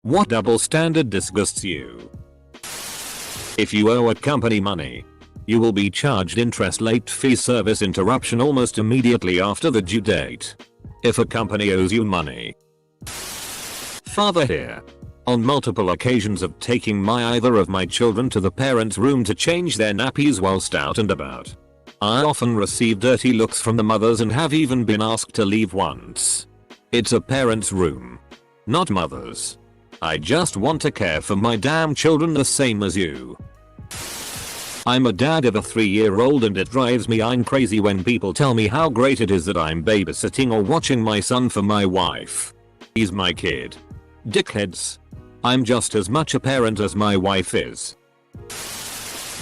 What double standard disgusts you? If you owe a company money, you will be charged interest late fee service interruption almost immediately after the due date. If a company owes you money. Father here. On multiple occasions of taking either of my children to the parents' room to change their nappies whilst out and about. I often receive dirty looks from the mothers and have even been asked to leave once. It's a parent's room, not mother's. I just want to care for my damn children the same as you. I'm a dad of a 3-year-old and it drives me crazy when people tell me how great it is that I'm babysitting or watching my son for my wife. He's my kid. Dickheads. I'm just as much a parent as my wife is.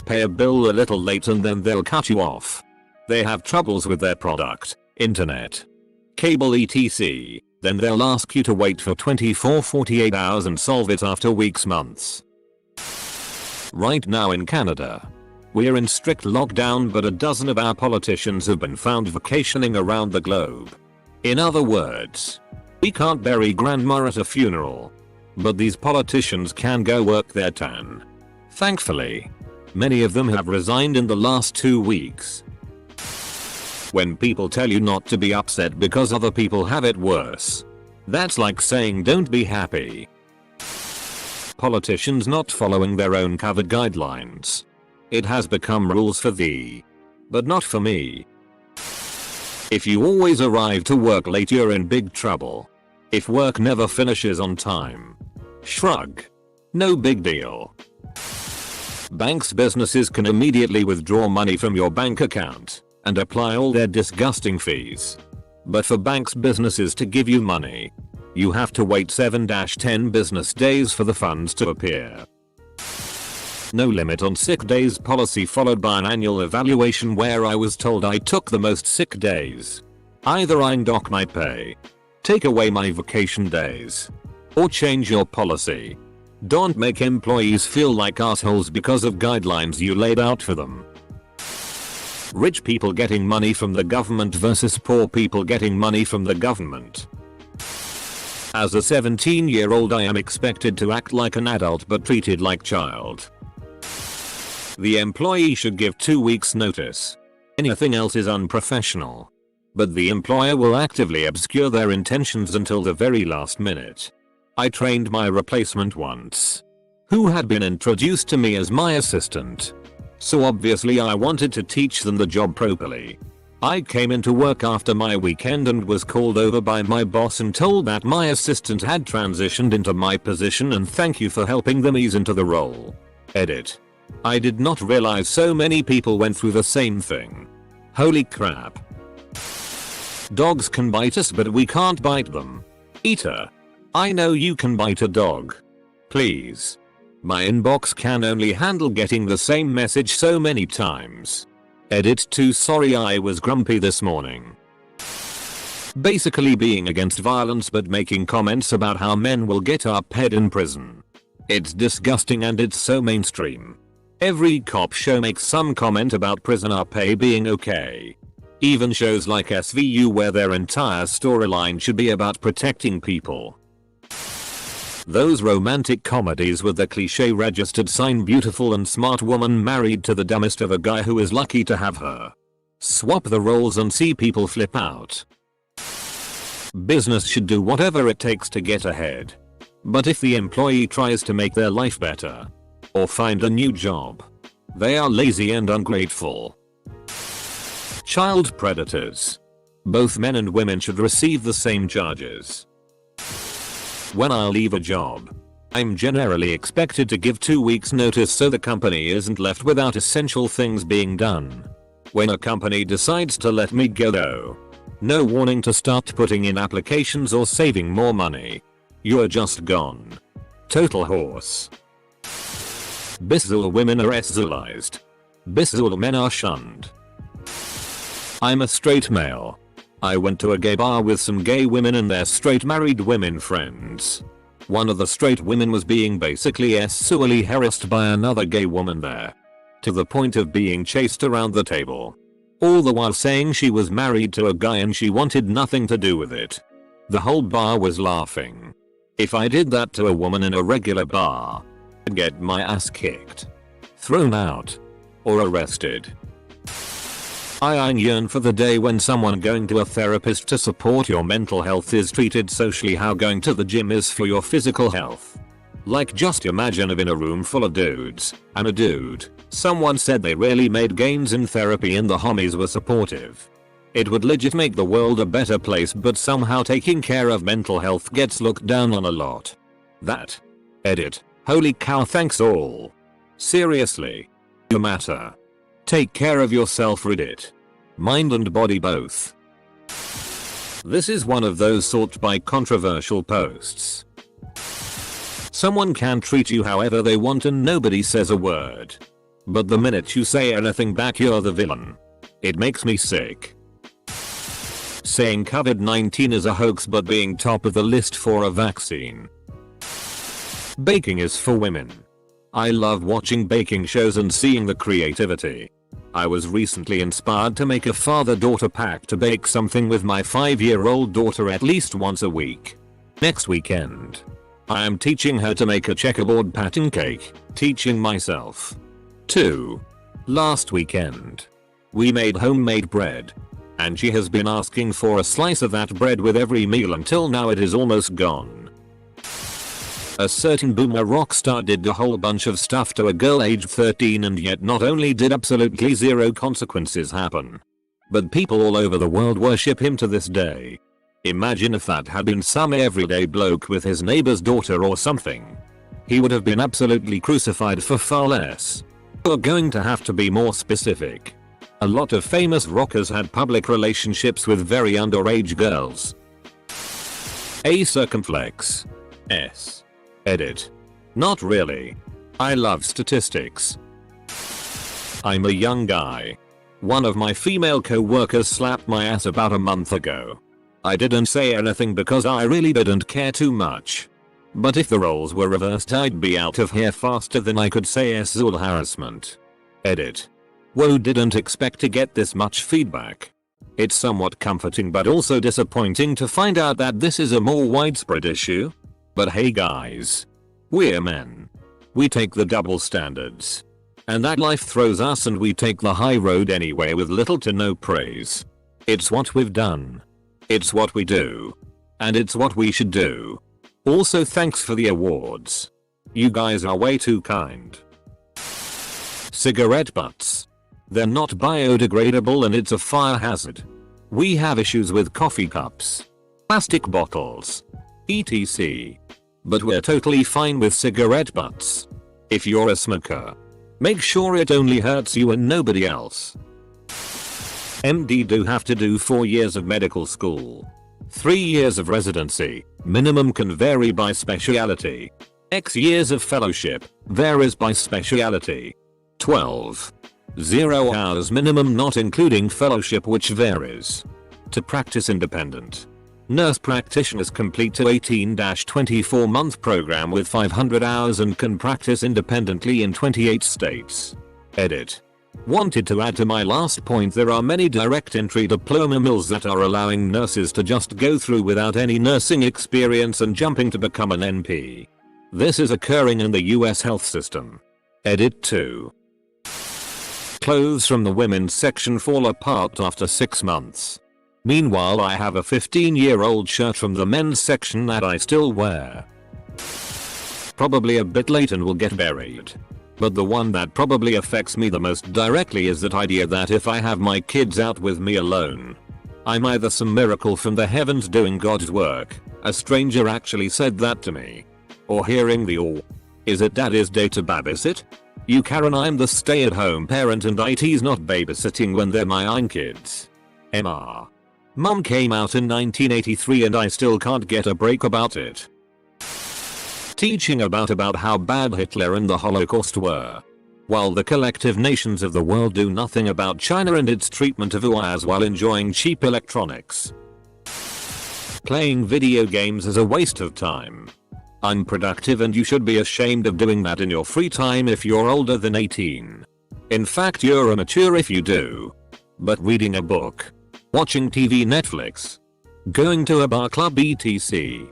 Pay a bill a little late and then they'll cut you off. They have troubles with their product, internet, cable etc. Then they'll ask you to wait for 24-48 hours and solve it after weeks months. Right now in Canada, we're in strict lockdown but a dozen of our politicians have been found vacationing around the globe. In other words, we can't bury grandma at a funeral. But these politicians can go work their tan. Thankfully, many of them have resigned in the last 2 weeks. When people tell you not to be upset because other people have it worse, that's like saying don't be happy. Politicians not following their own COVID guidelines. It has become rules for thee, but not for me. If you always arrive to work late, you're in big trouble. If work never finishes on time, shrug. No big deal. Banks' businesses can immediately withdraw money from your bank account and apply all their disgusting fees. But for banks' businesses to give you money, you have to wait 7-10 business days for the funds to appear. No limit on sick days policy followed by an annual evaluation where I was told I took the most sick days. Either I dock my pay, take away my vacation days, or change your policy. Don't make employees feel like assholes because of guidelines you laid out for them. Rich people getting money from the government versus poor people getting money from the government. As a 17-year-old I am expected to act like an adult but treated like child. The employee should give 2 weeks notice. Anything else is unprofessional. But the employer will actively obscure their intentions until the very last minute. I trained my replacement once, who had been introduced to me as my assistant. So obviously I wanted to teach them the job properly. I came into work after my weekend and was called over by my boss and told that my assistant had transitioned into my position and thank you for helping them ease into the role. Edit. I did not realize so many people went through the same thing. Holy crap. Dogs can bite us but we can't bite them. Eater. I know you can bite a dog. Please. My inbox can only handle getting the same message so many times. Edit 2. Sorry I was grumpy this morning. Basically being against violence but making comments about how men will get up head in prison. It's disgusting and it's so mainstream. Every cop show makes some comment about prisoner pay being okay. Even shows like SVU where their entire storyline should be about protecting people. Those romantic comedies with the cliche registered sign beautiful and smart woman married to the dumbest of a guy who is lucky to have her. Swap the roles and see people flip out. Business should do whatever it takes to get ahead. But if the employee tries to make their life better or find a new job, they are lazy and ungrateful. Child predators. Both men and women should receive the same charges. When I leave a job, I'm generally expected to give 2 weeks notice so the company isn't left without essential things being done. When a company decides to let me go though, no warning to start putting in applications or saving more money. You're just gone. Total horse. Bisexual women are sexualized. Bisexual men are shunned. I'm a straight male. I went to a gay bar with some gay women and their straight married women friends. One of the straight women was being basically sexually harassed by another gay woman there. To the point of being chased around the table. All the while saying she was married to a guy and she wanted nothing to do with it. The whole bar was laughing. If I did that to a woman in a regular bar, I'd get my ass kicked, thrown out, or arrested. I yearn for the day when someone going to a therapist to support your mental health is treated socially how going to the gym is for your physical health. Like, just imagine if in a room full of dudes, and a dude, someone said they really made gains in therapy and the homies were supportive. It would legit make the world a better place, but somehow taking care of mental health gets looked down on a lot. That. Edit. Holy cow, thanks all. Seriously. You matter. Take care of yourself, Reddit. Mind and body both. This is one of those sorted by controversial posts. Someone can treat you however they want and nobody says a word. But the minute you say anything back, you're the villain. It makes me sick. Saying COVID-19 is a hoax but being top of the list for a vaccine. Baking is for women. I love watching baking shows and seeing the creativity. I was recently inspired to make a father-daughter pact to bake something with my 5-year-old daughter at least once a week. Next weekend, I am teaching her to make a checkerboard pattern cake, teaching myself. 2. Last weekend, we made homemade bread, and she has been asking for a slice of that bread with every meal until now it is almost gone. A certain boomer rock star did a whole bunch of stuff to a girl aged 13 and yet not only did absolutely zero consequences happen, but people all over the world worship him to this day. Imagine if that had been some everyday bloke with his neighbor's daughter or something. He would have been absolutely crucified for far less. We're going to have to be more specific. A lot of famous rockers had public relationships with very underage girls. A circumflex. S. Edit. Not really. I love statistics. I'm a young guy. One of my female co-workers slapped my ass about a month ago. I didn't say anything because I really didn't care too much. But if the roles were reversed, I'd be out of here faster than I could say sexual harassment. Edit. Whoa, didn't expect to get this much feedback. It's somewhat comforting but also disappointing to find out that this is a more widespread issue. But hey guys. We're men. We take the double standards. And that life throws us and we take the high road anyway with little to no praise. It's what we've done. It's what we do. And it's what we should do. Also, thanks for the awards. You guys are way too kind. Cigarette butts. They're not biodegradable and it's a fire hazard. We have issues with coffee cups, plastic bottles, etc. But we're totally fine with cigarette butts. If you're a smoker, make sure it only hurts you and nobody else. MD do have to do 4 years of medical school. 3 years of residency, minimum can vary by speciality. X years of fellowship, varies by speciality. 12. 0 hours minimum not including fellowship which varies. To practice independent. Nurse practitioners complete a 18-24 month program with 500 hours and can practice independently in 28 states. Edit. Wanted to add to my last point, there are many direct entry diploma mills that are allowing nurses to just go through without any nursing experience and jumping to become an NP. This is occurring in the US health system. Edit 2. Clothes from the women's section fall apart after 6 months. Meanwhile, I have a 15-year-old shirt from the men's section that I still wear. Probably a bit late and will get buried. But the one that probably affects me the most directly is that idea that if I have my kids out with me alone, I'm either some miracle from the heavens doing God's work, a stranger actually said that to me, or hearing the "or is it daddy's day to babysit? You Karen, I'm the stay-at-home parent and IT's not babysitting when they're my own kids. MR. Mum came out in 1983 and I still can't get a break about it. Teaching about how bad Hitler and the Holocaust were, while the collective nations of the world do nothing about China and its treatment of U.I. while enjoying cheap electronics. Playing video games is a waste of time. Unproductive, and you should be ashamed of doing that in your free time if you're older than 18. In fact, you're immature if you do. But reading a book, watching TV, Netflix, going to a bar, club, etc.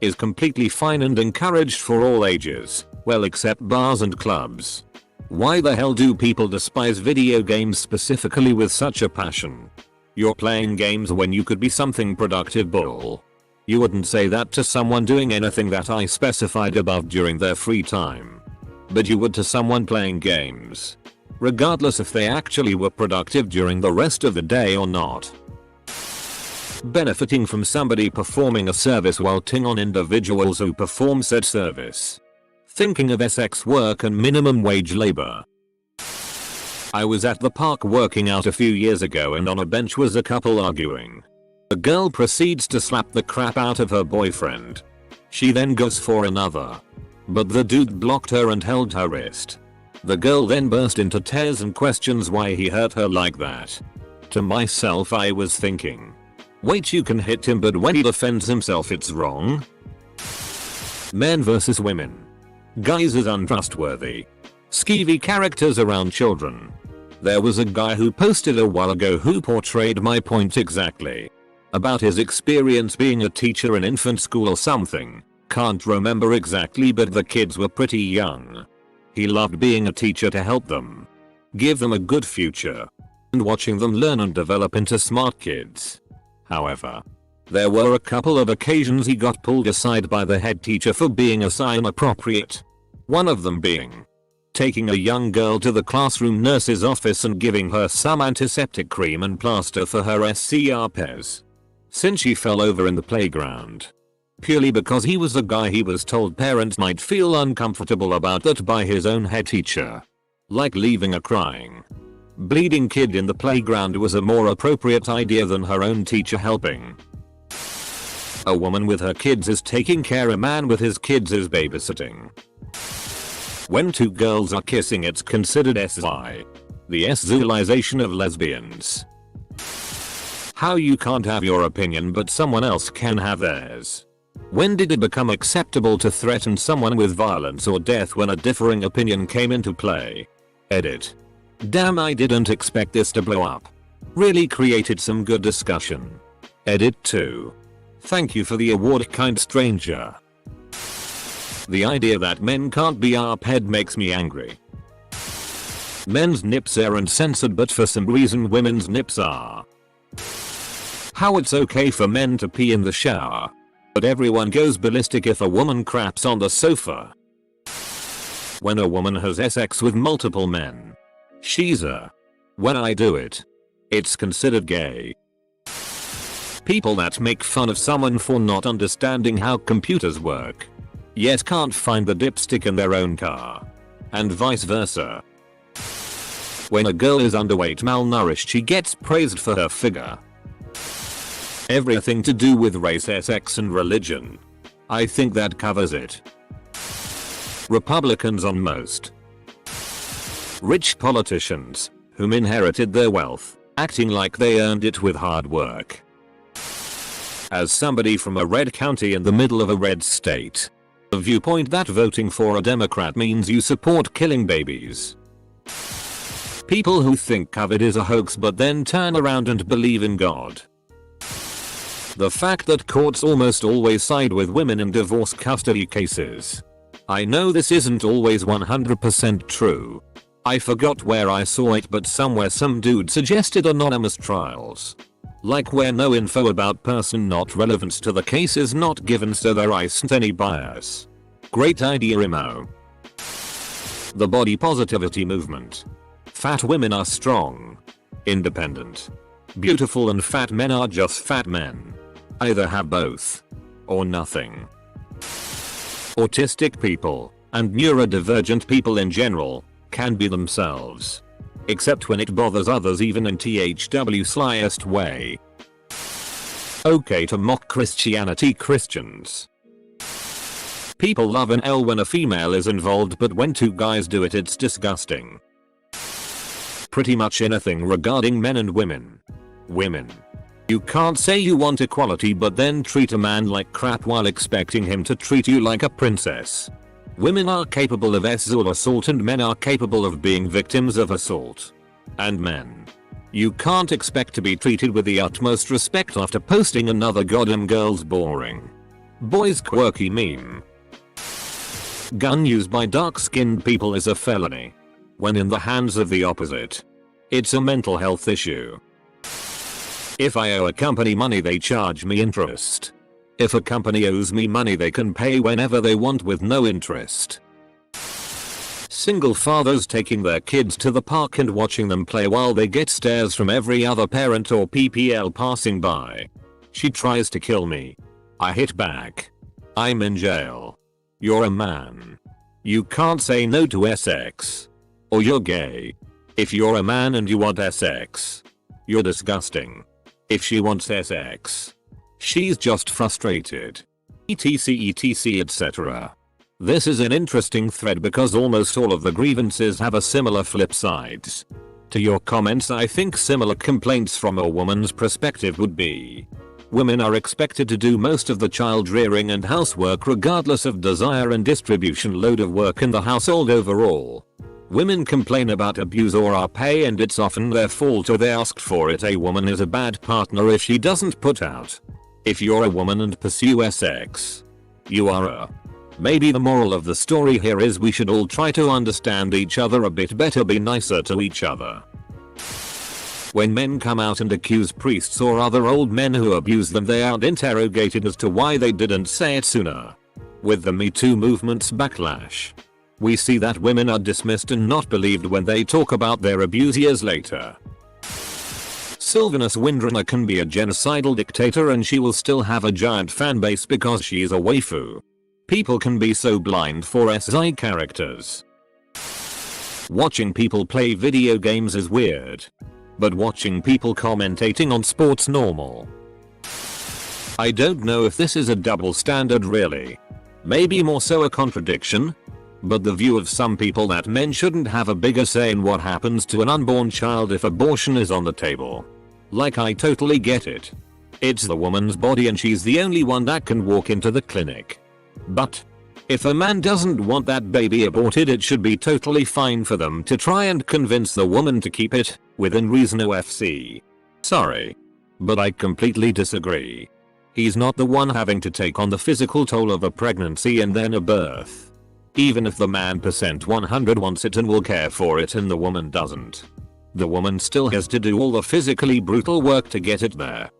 is completely fine and encouraged for all ages, well except bars and clubs. Why the hell do people despise video games specifically with such a passion? You're playing games when you could be something productive, bull. You wouldn't say that to someone doing anything that I specified above during their free time. But you would to someone playing games, regardless if they actually were productive during the rest of the day or not. Benefiting from somebody performing a service while ting on individuals who perform said service. Thinking of sex work and minimum wage labor. I was at the park working out a few years ago and on a bench was a couple arguing. A girl proceeds to slap the crap out of her boyfriend. She then goes for another, but the dude blocked her and held her wrist. The girl then burst into tears and questions why he hurt her like that. To myself I was thinking, wait, you can hit him but when he defends himself it's wrong? Men versus women. Guys is untrustworthy. Skeevy characters around children. There was a guy who posted a while ago who portrayed my point exactly. About his experience being a teacher in infant school or something. Can't remember exactly, but the kids were pretty young. He loved being a teacher to help them, give them a good future, and watching them learn and develop into smart kids. However, there were a couple of occasions he got pulled aside by the head teacher for being inappropriate. One of them being taking a young girl to the classroom nurse's office and giving her some antiseptic cream and plaster for her herpes, since she fell over in the playground. Purely because he was a guy he was told parents might feel uncomfortable about that by his own head teacher. Like leaving a crying, bleeding kid in the playground was a more appropriate idea than her own teacher helping. A woman with her kids is taking care, a man with his kids is babysitting. When two girls are kissing it's considered SI. The S-zoolization of lesbians. How you can't have your opinion but someone else can have theirs. When did it become acceptable to threaten someone with violence or death when a differing opinion came into play? Edit. Damn, I didn't expect this to blow up. Really created some good discussion. Edit 2. Thank you for the award, kind stranger. The idea that men can't be arped makes me angry. Men's nips aren't censored but for some reason women's nips are. How it's okay for men to pee in the shower, but everyone goes ballistic if a woman craps on the sofa. When a woman has sex with multiple men, she's a. When I do it, it's considered gay. People that make fun of someone for not understanding how computers work, yet can't find the dipstick in their own car, and vice versa. When a girl is underweight, malnourished, she gets praised for her figure. Everything to do with race, sex and religion. I think that covers it. Republicans on most. Rich politicians, whom inherited their wealth, acting like they earned it with hard work. As somebody from a red county in the middle of a red state, a viewpoint that voting for a Democrat means you support killing babies. People who think COVID is a hoax but then turn around and believe in God. The fact that courts almost always side with women in divorce custody cases. I know this isn't always 100% true. I forgot where I saw it, but somewhere some dude suggested anonymous trials. Like where no info about person not relevant to the case is not given so there isn't any bias. Great idea, Imo. The body positivity movement. Fat women are strong, independent, beautiful, and fat men are just fat men. Either have both or nothing. Autistic people and neurodivergent people in general can be themselves, except when it bothers others, even in THW slyest way. Okay to mock Christianity, Christians. People love an L when a female is involved, but when two guys do it it's disgusting. Pretty much anything regarding men and women. Women. You can't say you want equality but then treat a man like crap while expecting him to treat you like a princess. Women are capable of sexual assault and men are capable of being victims of assault. And men. You can't expect to be treated with the utmost respect after posting another goddamn girl's boring. Boys quirky meme. Gun used by dark-skinned people is a felony. When in the hands of the opposite, it's a mental health issue. If I owe a company money, they charge me interest. If a company owes me money, they can pay whenever they want with no interest. Single fathers taking their kids to the park and watching them play while they get stares from every other parent or PPL passing by. She tries to kill me. I hit back. I'm in jail. You're a man. You can't say no to sex. Or you're gay. If you're a man and you want sex, you're disgusting. If she wants sex, she's just frustrated. etc etc. This is an interesting thread because almost all of the grievances have a similar flip sides. To your comments, I think similar complaints from a woman's perspective would be: women are expected to do most of the child rearing and housework regardless of desire and distribution load of work in the household overall. Women complain about abuse or our pay and it's often their fault or they asked for it. A woman is a bad partner if she doesn't put out. If you're a woman and pursue sex, you are a. Maybe the moral of the story here is we should all try to understand each other a bit better, be nicer to each other. When men come out and accuse priests or other old men who abuse them, they aren't interrogated as to why they didn't say it sooner. With the Me Too movement's backlash, we see that women are dismissed and not believed when they talk about their abuse years later. Sylvanus Windrunner can be a genocidal dictator and she will still have a giant fanbase because she is a waifu. People can be so blind for SI characters. Watching people play video games is weird, but watching people commentating on sports normal. I don't know if this is a double standard really. Maybe more so a contradiction. But the view of some people that men shouldn't have a bigger say in what happens to an unborn child if abortion is on the table. Like, I totally get it. It's the woman's body and she's the only one that can walk into the clinic. But if a man doesn't want that baby aborted, it should be totally fine for them to try and convince the woman to keep it, within reason. OFC. Sorry, but I completely disagree. He's not the one having to take on the physical toll of a pregnancy and then a birth. Even if the man %100 wants it and will care for it and the woman doesn't, the woman still has to do all the physically brutal work to get it there.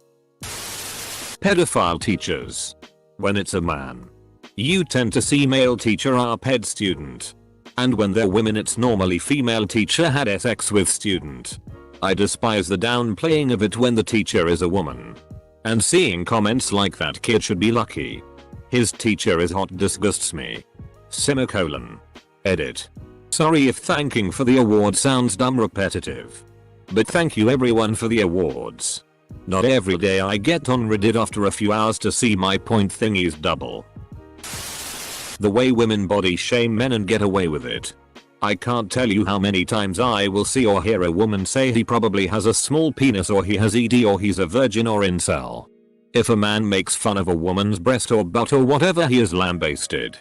Pedophile teachers. When it's a man, you tend to see male teacher are ped student. And when they're women, it's normally female teacher had sex with student. I despise the downplaying of it when the teacher is a woman. And seeing comments like that kid should be lucky. His teacher is hot disgusts me. Semicolon. Edit. Sorry if thanking for the award sounds dumb repetitive. But thank you everyone for the awards. Not every day I get on Reddit after a few hours to see my point thingies double. The way women body shame men and get away with it. I can't tell you how many times I will see or hear a woman say he probably has a small penis or he has ED or he's a virgin or incel. If a man makes fun of a woman's breast or butt or whatever, he is lambasted.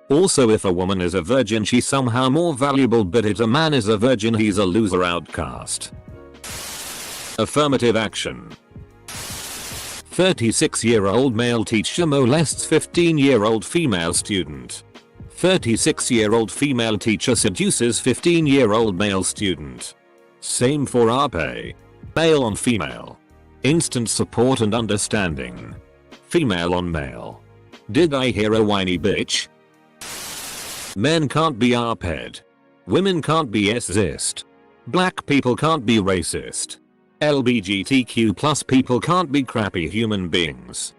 Also, if a woman is a virgin, she's somehow more valuable, but if a man is a virgin, he's a loser outcast. Affirmative action. 36-year-old male teacher molests 15-year-old female student. 36-year-old female teacher seduces 15-year-old male student. Same for RP. Male on female. Instant support and understanding. Female on male. Did I hear a whiny bitch? Men can't be RP'd. Women can't be sexist. Black people can't be racist. LGBTQ plus people can't be crappy human beings.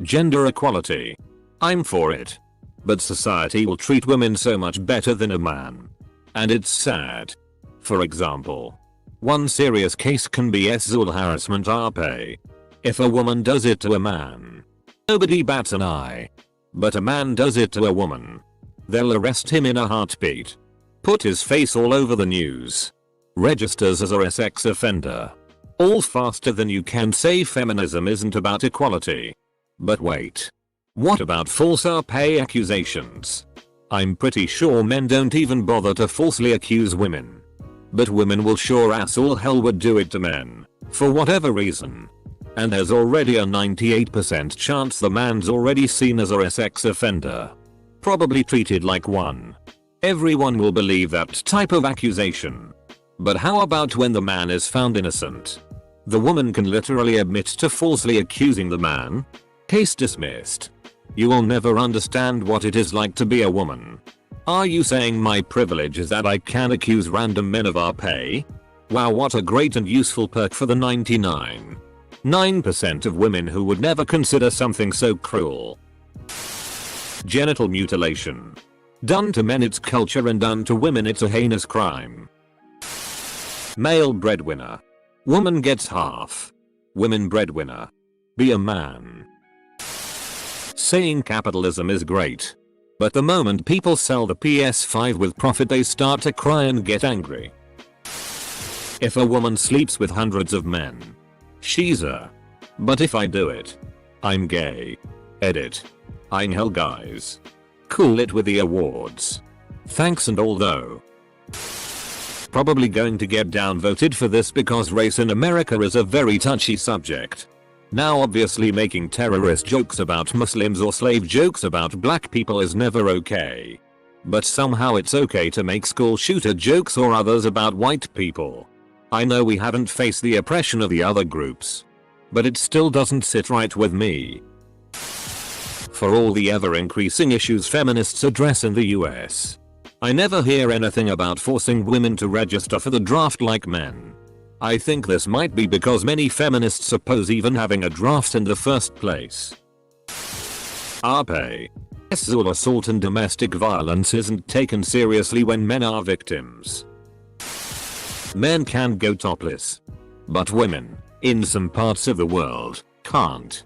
Gender equality. I'm for it. But society will treat women so much better than a man. And it's sad. For example, one serious case can be sexual harassment RP. If a woman does it to a man, nobody bats an eye. But a man does it to a woman, they'll arrest him in a heartbeat. Put his face all over the news. Registers as a sex offender. All faster than you can say feminism isn't about equality. But wait. What about false RP accusations? I'm pretty sure men don't even bother to falsely accuse women. But women will sure as all hell would do it to men, for whatever reason. And there's already a 98% chance the man's already seen as a sex offender. Probably treated like one. Everyone will believe that type of accusation. But how about when the man is found innocent? The woman can literally admit to falsely accusing the man. Case dismissed. You will never understand what it is like to be a woman. Are you saying my privilege is that I can accuse random men of our pay? Wow, what a great and useful perk for the 99% of women who would never consider something so cruel. Genital mutilation. Done to men it's culture and done to women it's a heinous crime. Male breadwinner. Woman gets half. Women breadwinner. Be a man. Saying capitalism is great. But the moment people sell the PS5 with profit they start to cry and get angry. If a woman sleeps with hundreds of men, she's a. But if I do it, I'm gay. Edit. I'm hell guys. Cool it with the awards. Thanks. And although probably going to get downvoted for this because race in America is a very touchy subject. Now obviously making terrorist jokes about Muslims or slave jokes about black people is never okay. But somehow it's okay to make school shooter jokes or others about white people. I know we haven't faced the oppression of the other groups. But it still doesn't sit right with me. For all the ever increasing issues feminists address in the US, I never hear anything about forcing women to register for the draft like men. I think this might be because many feminists oppose even having a draft in the first place. RP. Sexual assault and domestic violence isn't taken seriously when men are victims. Men can go topless. But women, in some parts of the world, can't.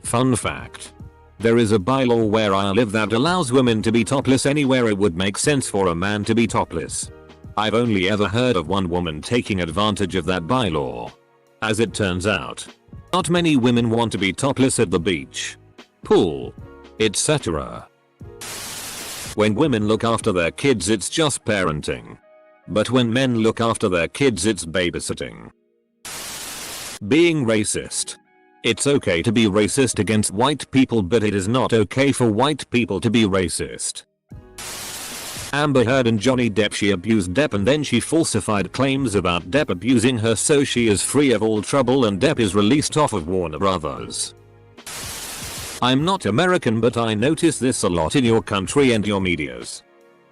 Fun fact. There is a bylaw where I live that allows women to be topless anywhere it would make sense for a man to be topless. I've only ever heard of one woman taking advantage of that bylaw. As it turns out, not many women want to be topless at the beach, pool, etc. When women look after their kids it's just parenting. But when men look after their kids it's babysitting. Being racist. It's okay to be racist against white people but it is not okay for white people to be racist. Amber Heard and Johnny Depp. She abused Depp and then she falsified claims about Depp abusing her so she is free of all trouble and Depp is released off of Warner Brothers. I'm not American but I notice this a lot in your country and your medias.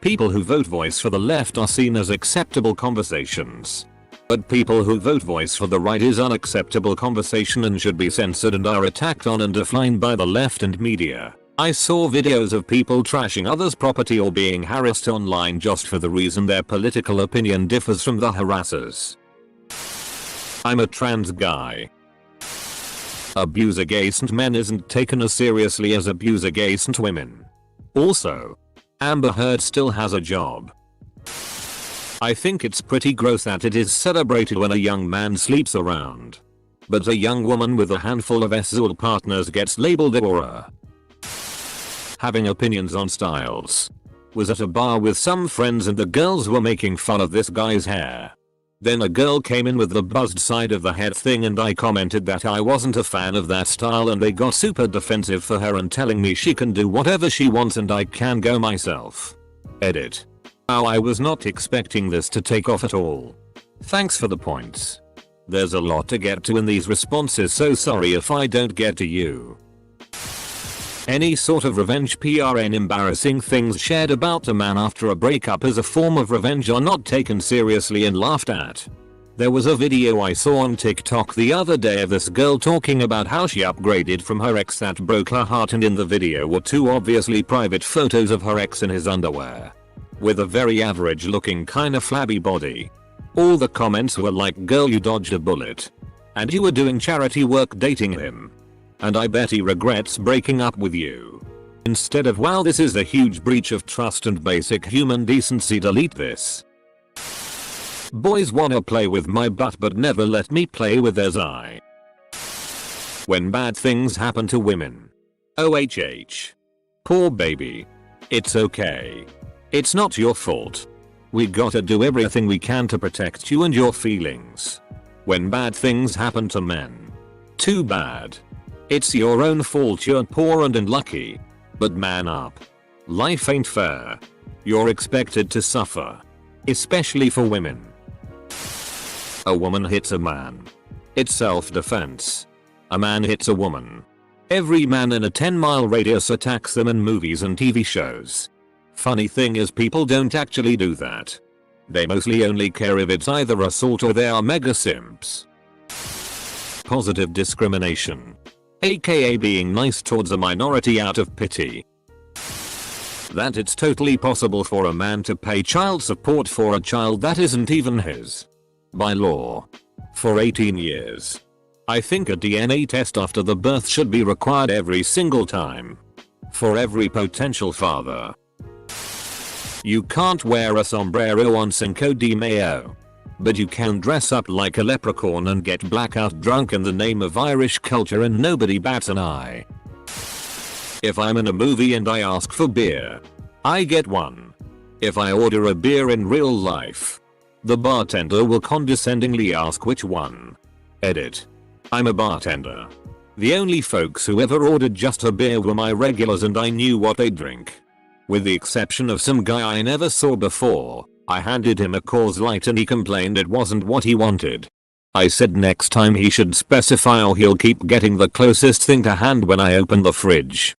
People who vote voice for the left are seen as acceptable conversations. But people who vote voice for the right is unacceptable conversation and should be censored and are attacked on and defined by the left and media. I saw videos of people trashing others' property or being harassed online just for the reason their political opinion differs from the harassers. I'm a trans guy. Abuse against men isn't taken as seriously as abuse against women. Also, Amber Heard still has a job. I think it's pretty gross that it is celebrated when a young man sleeps around. But a young woman with a handful of sexual partners gets labeled a whore. Having opinions on styles. Was at a bar with some friends and the girls were making fun of this guy's hair. Then a girl came in with the buzzed side of the head thing and I commented that I wasn't a fan of that style and they got super defensive for her and telling me she can do whatever she wants and I can go myself. Edit. Wow, I was not expecting this to take off at all. Thanks for the points. There's a lot to get to in these responses so sorry if I don't get to you. Any sort of revenge PRN embarrassing things shared about a man after a breakup as a form of revenge are not taken seriously and laughed at. There was a video I saw on TikTok the other day of this girl talking about how she upgraded from her ex that broke her heart and in the video were two obviously private photos of her ex in his underwear. With a very average looking kinda flabby body. All the comments were like girl you dodged a bullet. And you were doing charity work dating him. And I bet he regrets breaking up with you. Instead of wow this is a huge breach of trust and basic human decency delete this. Boys wanna play with my butt but never let me play with theirs. When bad things happen to women. OHH. Poor baby. It's okay. It's not your fault. We gotta do everything we can to protect you and your feelings. When bad things happen to men. Too bad. It's your own fault you're poor and unlucky. But man up. Life ain't fair. You're expected to suffer. Especially for women. A woman hits a man. It's self-defense. A man hits a woman. Every man in a 10-mile radius attacks them in movies and TV shows. Funny thing is people don't actually do that. They mostly only care if it's either assault or they are mega simps. Positive discrimination. AKA being nice towards a minority out of pity. That it's totally possible for a man to pay child support for a child that isn't even his. By law. For 18 years. I think a DNA test after the birth should be required every single time. For every potential father. You can't wear a sombrero on Cinco de Mayo. But you can dress up like a leprechaun and get blackout drunk in the name of Irish culture and nobody bats an eye. If I'm in a movie and I ask for beer, I get one. If I order a beer in real life, the bartender will condescendingly ask which one. Edit. I'm a bartender. The only folks who ever ordered just a beer were my regulars and I knew what they'd drink. With the exception of some guy I never saw before, I handed him a Coors Light and he complained it wasn't what he wanted. I said next time he should specify or he'll keep getting the closest thing to hand when I open the fridge.